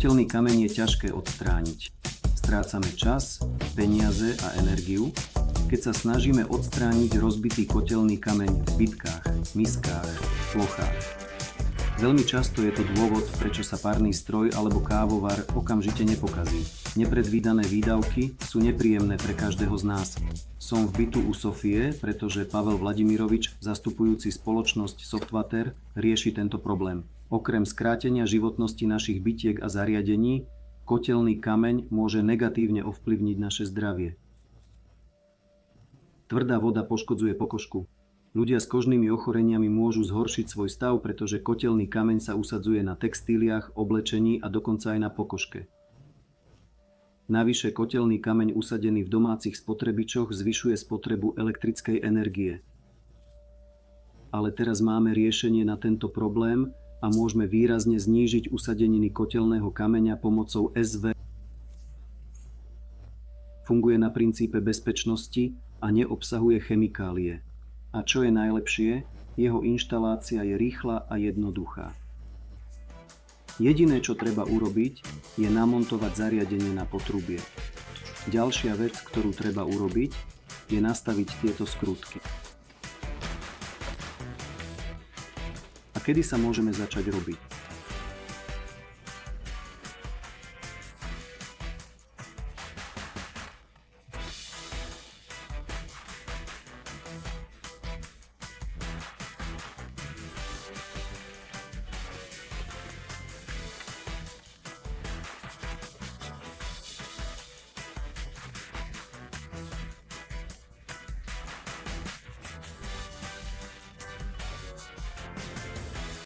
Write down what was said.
Koteľný kameň je ťažké odstrániť. Strácame čas, peniaze a energiu, keď sa snažíme odstrániť rozbitý koteľný kameň v bytkách, miskách, plochách. Veľmi často je to dôvod, prečo sa párny stroj alebo kávovar okamžite nepokazí. Nepredvídané výdavky sú nepríjemné pre každého z nás. Som v bytu u Sofie, pretože Pavel Vladimirovič, zastupujúci spoločnosť Softwater, rieši tento problém. Okrem skrátenia životnosti našich bytiek a zariadení, koteľný kameň môže negatívne ovplyvniť naše zdravie. Tvrdá voda poškodzuje pokožku. Ľudia s kožnými ochoreniami môžu zhoršiť svoj stav, pretože koteľný kameň sa usadzuje na textíliách, oblečení a dokonca aj na pokožke. Navyše koteľný kameň usadený v domácich spotrebičoch zvyšuje spotrebu elektrickej energie. Ale teraz máme riešenie na tento problém a môžeme výrazne znížiť usadeniny koteľného kameňa pomocou SV. Funguje na princípe bezpečnosti a neobsahuje chemikálie. A čo je najlepšie, jeho inštalácia je rýchla a jednoduchá. Jediné, čo treba urobiť, je namontovať zariadenie na potrubie. Ďalšia vec, ktorú treba urobiť, je nastaviť tieto skrutky. A kedy sa môžeme začať robiť?